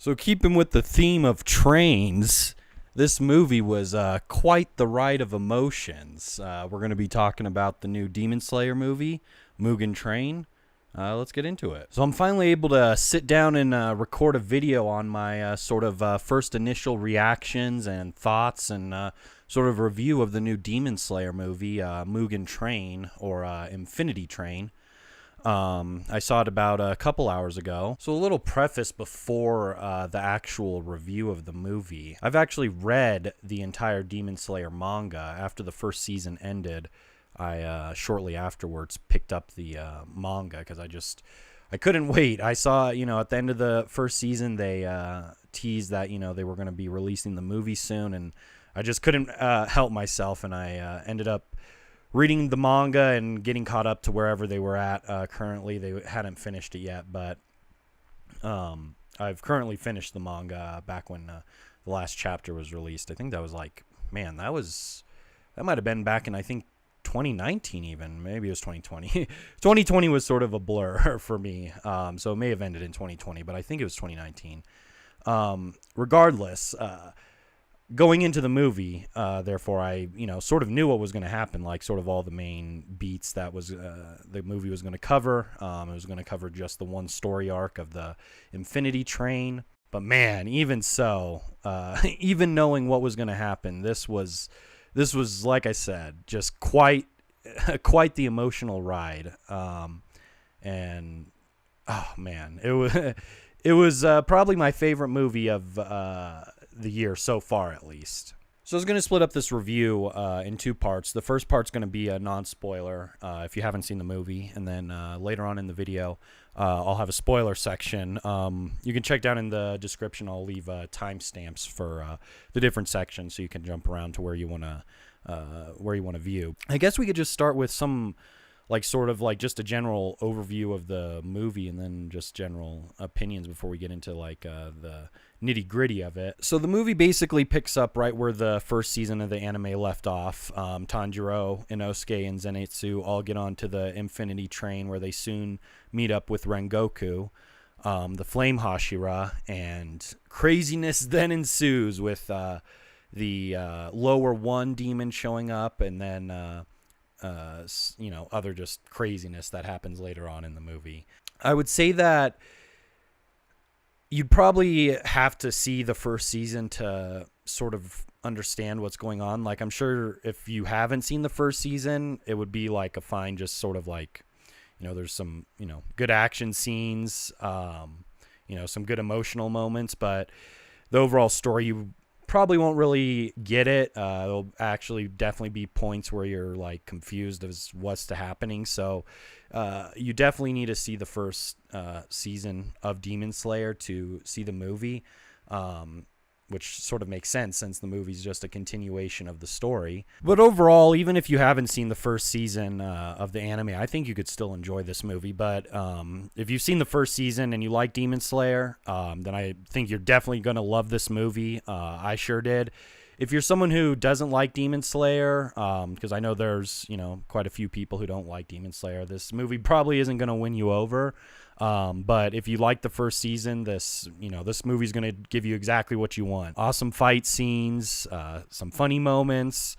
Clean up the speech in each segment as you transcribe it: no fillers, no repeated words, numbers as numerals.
So, keeping with the theme of trains, this movie was quite the ride of emotions. We're going to be talking about the new Demon Slayer movie, Mugen Train. Let's get into it. So, I'm finally able to sit down and record a video on my first initial reactions and thoughts and sort of review of the new Demon Slayer movie, Mugen Train, or Infinity Train. I saw it about a couple hours ago. So a little preface before the actual review of the movie. I've actually read the entire Demon Slayer manga after the first season ended. I shortly afterwards picked up the manga because I couldn't wait. I saw, at the end of the first season, they teased that, they were going to be releasing the movie soon, and I just couldn't help myself, and I ended up reading the manga and getting caught up to wherever they were at currently. They hadn't finished it yet, but I've currently finished the manga back when the last chapter was released. I think that was that might have been back in, I think, 2019 even. Maybe it was 2020. 2020 was sort of a blur for me, so it may have ended in 2020, but I think it was 2019. Regardless, going into the movie, therefore, I sort of knew what was going to happen, like sort of all the main beats that was the movie was going to cover. It was going to cover just the one story arc of the Infinity Train. But man, even so, even knowing what was going to happen, this was like I said, just quite the emotional ride. And oh man, it was probably my favorite movie of the year so far, at least. So I was going to split up this review in two parts. The first part's going to be a non-spoiler if you haven't seen the movie, and then later on in the video I'll have a spoiler section. You can check down in the description. I'll leave timestamps for the different sections so you can jump around to where you want to view. I guess we could just start with some just a general overview of the movie, and then just general opinions before we get into the nitty gritty of it. So the movie basically picks up right where the first season of the anime left off. Tanjiro, Inosuke, and Zenitsu all get onto the Infinity Train, where they soon meet up with Rengoku, the Flame Hashira, and craziness then ensues with the lower one demon showing up, and then other just craziness that happens later on in the movie. I would say that you'd probably have to see the first season to sort of understand what's going on. Like, I'm sure if you haven't seen the first season, it would be like a fine, just sort of like, there's some, good action scenes, some good emotional moments, but the overall story, you probably won't really get it. There'll actually definitely be points where you're like confused as what's happening. So you definitely need to see the first season of Demon Slayer to see the movie, which sort of makes sense since the movie's just a continuation of the story. But overall, even if you haven't seen the first season of the anime, I think you could still enjoy this movie. But if you've seen the first season and you like Demon Slayer, then I think you're definitely going to love this movie. I sure did. If you're someone who doesn't like Demon Slayer, because I know there's, quite a few people who don't like Demon Slayer, this movie probably isn't going to win you over. But if you like the first season, this movie's going to give you exactly what you want. Awesome fight scenes, some funny moments,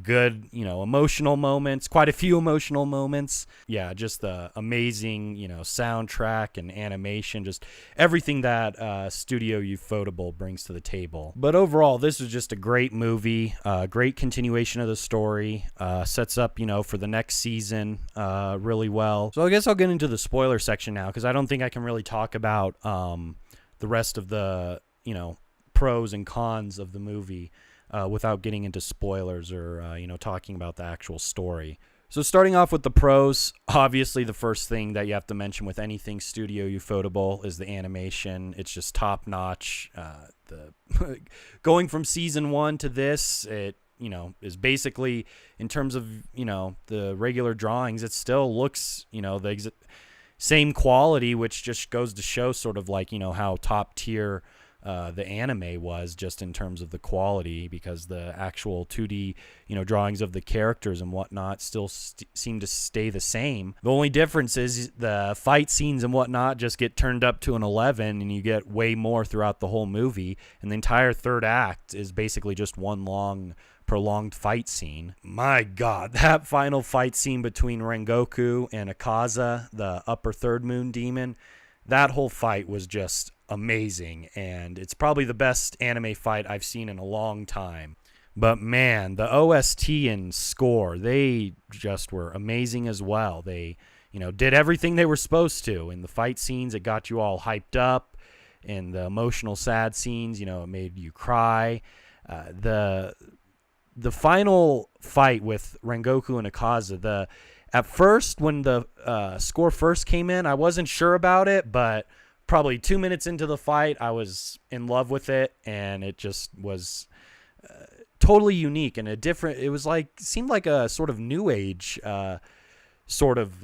good, emotional moments, quite a few emotional moments. Yeah, just the amazing, soundtrack and animation, just everything that Studio Ufotable brings to the table. But overall, this is just a great movie, great continuation of the story, sets up, for the next season really well. So I guess I'll get into the spoiler section now, because I don't think I can really talk about the rest of the, pros and cons of the movie without getting into spoilers or, talking about the actual story. So starting off with the pros, obviously the first thing that you have to mention with anything Studio Ufotable is the animation. It's just top notch. Going from season 1 to this, it is basically, in terms of, the regular drawings, it still looks, the same quality, which just goes to show sort of like, how top tier the anime was, just in terms of the quality, because the actual 2D, drawings of the characters and whatnot still seem to stay the same. The only difference is the fight scenes and whatnot just get turned up to an 11, and you get way more throughout the whole movie. And the entire third act is basically just one long, prolonged fight scene. My God, that final fight scene between Rengoku and Akaza, the upper third moon demon, that whole fight was just amazing, and it's probably the best anime fight I've seen in a long time. But man, the OST and score, they just were amazing as well. They, did everything they were supposed to. In the fight scenes, it got you all hyped up. In the emotional, sad scenes, it made you cry. The final fight with Rengoku and Akaza, at first, when the score first came in, I wasn't sure about it, but probably 2 minutes into the fight, I was in love with it, and it just was totally unique and it was seemed like a sort of new age sort of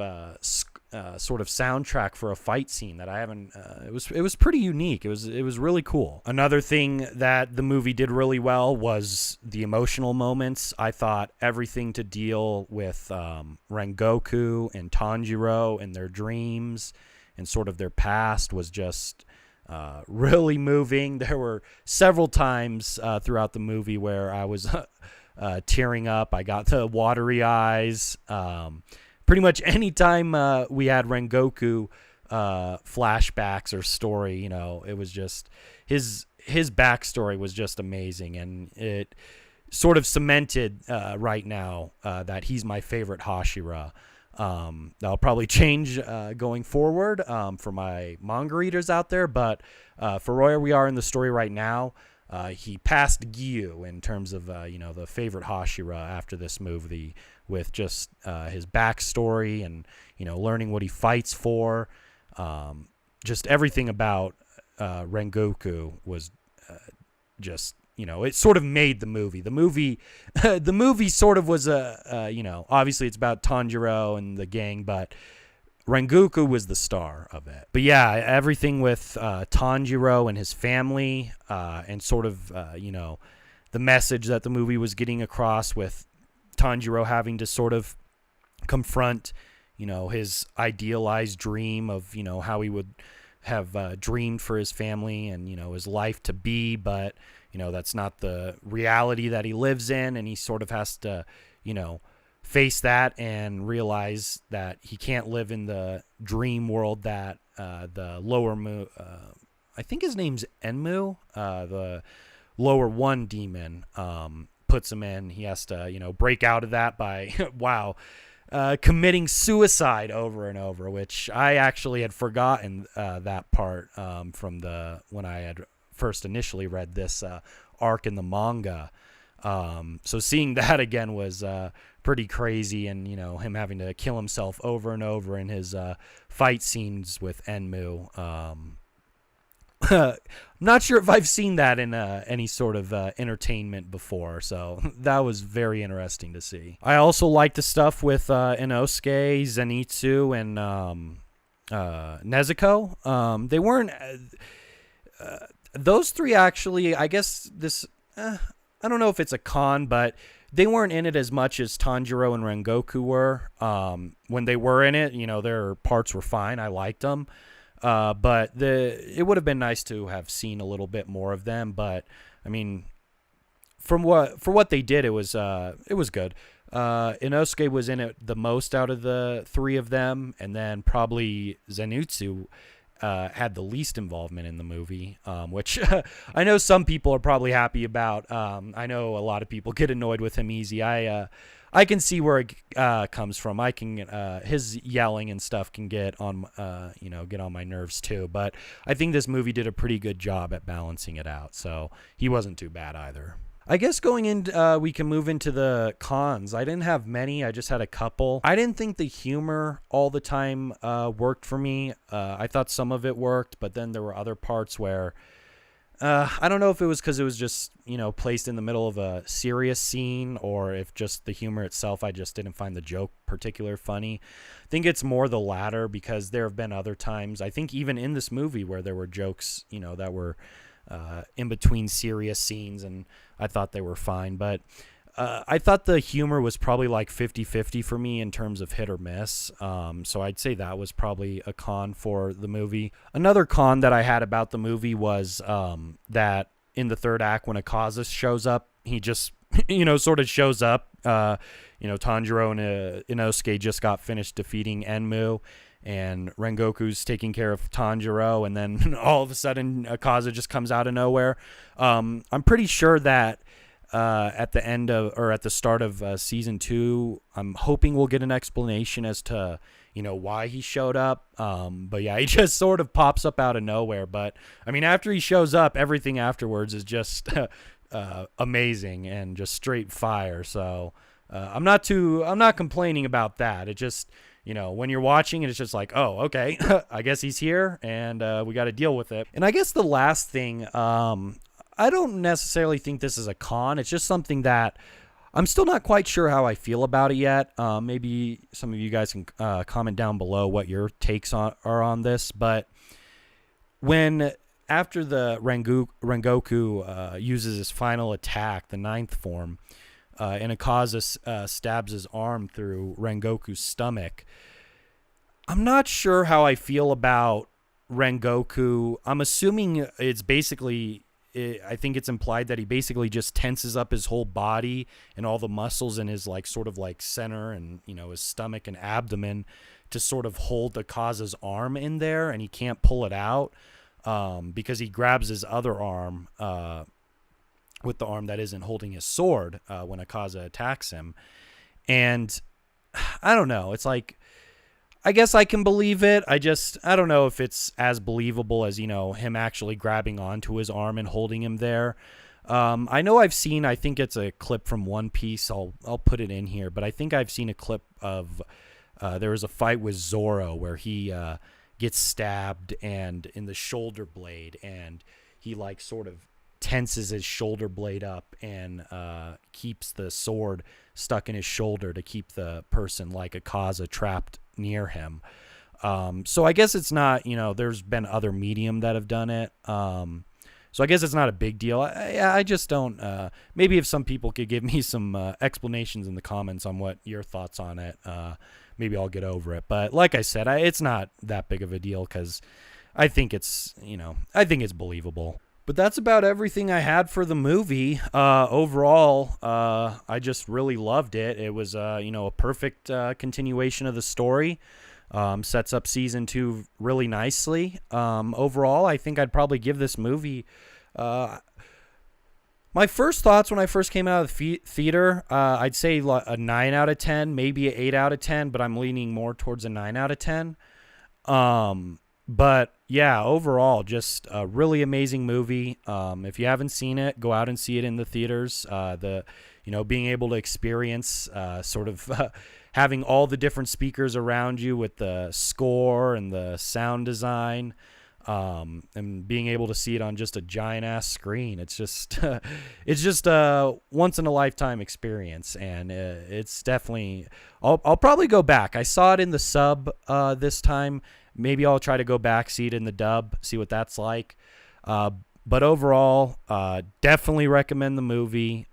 soundtrack for a fight scene that I haven't. It was pretty unique. It was really cool. Another thing that the movie did really well was the emotional moments. I thought everything to deal with Rengoku and Tanjiro and their dreams and sort of their past was just really moving. There were several times throughout the movie where I was tearing up. I got the watery eyes. Pretty much any time we had Rengoku flashbacks or story, it was just his backstory was just amazing, and it sort of cemented right now that he's my favorite Hashira. That'll probably change going forward for my manga readers out there, but for where we are in the story right now, he passed Gyu in terms of the favorite Hashira after this movie, with just his backstory and learning what he fights for. Just everything about Rengoku was just it sort of made the movie. The movie sort of was obviously it's about Tanjiro and the gang, but Rengoku was the star of it. But yeah, everything with Tanjiro and his family, and sort of the message that the movie was getting across, with Tanjiro having to sort of confront his idealized dream of how he would have dreamed for his family and his life to be, but that's not the reality that he lives in, and he sort of has to face that and realize that he can't live in the dream world that the lower moon, I think his name's Enmu, the lower one demon, puts him in. He has to break out of that by committing suicide over and over, which I actually had forgotten that part from when I had first initially read this arc in the manga. So seeing that again was pretty crazy, and him having to kill himself over and over in his fight scenes with Enmu. I'm not sure if I've seen that in any sort of entertainment before, so that was very interesting to see. I also like the stuff with Inosuke, Zenitsu, and Nezuko. They weren't... those three actually, I guess this... I don't know if it's a con, but they weren't in it as much as Tanjiro and Rengoku were. When they were in it, their parts were fine. I liked them. But it would have been nice to have seen a little bit more of them. But I mean, for what they did, it was good. Inosuke was in it the most out of the three of them, and then probably Zenitsu had the least involvement in the movie, which I know some people are probably happy about. I know a lot of people get annoyed with him easy. I can see where it comes from. I can his yelling and stuff can get on my nerves too. But I think this movie did a pretty good job at balancing it out. So he wasn't too bad either. I guess going in, we can move into the cons. I didn't have many. I just had a couple. I didn't think the humor all the time worked for me. I thought some of it worked, but then there were other parts where I don't know if it was because it was just, placed in the middle of a serious scene, or if just the humor itself, I just didn't find the joke particularly funny. I think it's more the latter, because there have been other times, I think even in this movie, where there were jokes, that were in between serious scenes, and I thought they were fine. But I thought the humor was probably like 50-50 for me in terms of hit or miss. So I'd say that was probably a con for the movie. Another con that I had about the movie was that in the third act, when Akaza shows up, he just, sort of shows up. Tanjiro and Inosuke just got finished defeating Enmu, and Rengoku's taking care of Tanjiro, and then all of a sudden Akaza just comes out of nowhere. I'm pretty sure that at the end of, or at the start of season 2, I'm hoping we'll get an explanation as to why he showed up. But yeah, he just sort of pops up out of nowhere. But I mean, after he shows up, everything afterwards is just amazing and just straight fire. So I'm not complaining about that. It just, when you're watching it, it's just like, oh, okay, I guess he's here, and we got to deal with it. And I guess the last thing, I don't necessarily think this is a con. It's just something that I'm still not quite sure how I feel about it yet. Maybe some of you guys can comment down below what your takes are on this. But after the Rengoku uses his final attack, the 9th form, and Akaza stabs his arm through Rengoku's stomach, I'm not sure how I feel about Rengoku. I'm assuming it's basically, I think it's implied that he basically just tenses up his whole body and all the muscles in his sort of center and his stomach and abdomen to sort of hold Akaza's arm in there, and he can't pull it out because he grabs his other arm with the arm that isn't holding his sword when Akaza attacks him. And I don't know, it's like, I guess I can believe it. I don't know if it's as believable as, him actually grabbing onto his arm and holding him there. I know I think it's a clip from One Piece. I'll put it in here, but I think I've seen a clip of, there was a fight with Zoro where he gets stabbed and in the shoulder blade, and he sort of tenses his shoulder blade up and keeps the sword stuck in his shoulder to keep the person like Akaza trapped near him. So I guess it's not, there's been other medium that have done it. So I guess it's not a big deal. I just don't, maybe if some people could give me some explanations in the comments on what your thoughts on it, maybe I'll get over it. But like I said, it's not that big of a deal because I think it's, I think it's believable. But that's about everything I had for the movie. Overall, I just really loved it. It was, a perfect continuation of the story. Sets up season 2 really nicely. Overall, I think I'd probably give this movie... my first thoughts when I first came out of the theater, I'd say a 9 out of 10, maybe an 8 out of 10, but I'm leaning more towards a 9 out of 10. But yeah, overall, just a really amazing movie. If you haven't seen it, go out and see it in the theaters. Being able to experience sort of having all the different speakers around you with the score and the sound design, and being able to see it on just a giant ass screen. It's just a once in a lifetime experience, and it's definitely. I'll probably go back. I saw it in the sub this time. Maybe I'll try to go back, see it in the dub, see what that's like. But overall, definitely recommend the movie.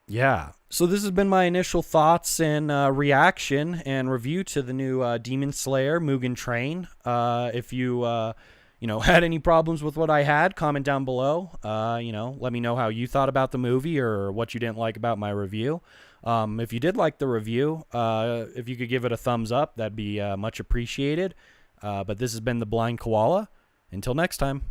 Yeah. So this has been my initial thoughts and reaction and review to the new Demon Slayer Mugen Train. If you had any problems with what I had, comment down below. Let me know how you thought about the movie or what you didn't like about my review. If you did like the review, if you could give it a thumbs up, that'd be much appreciated. But this has been the Blind Koala. Until next time.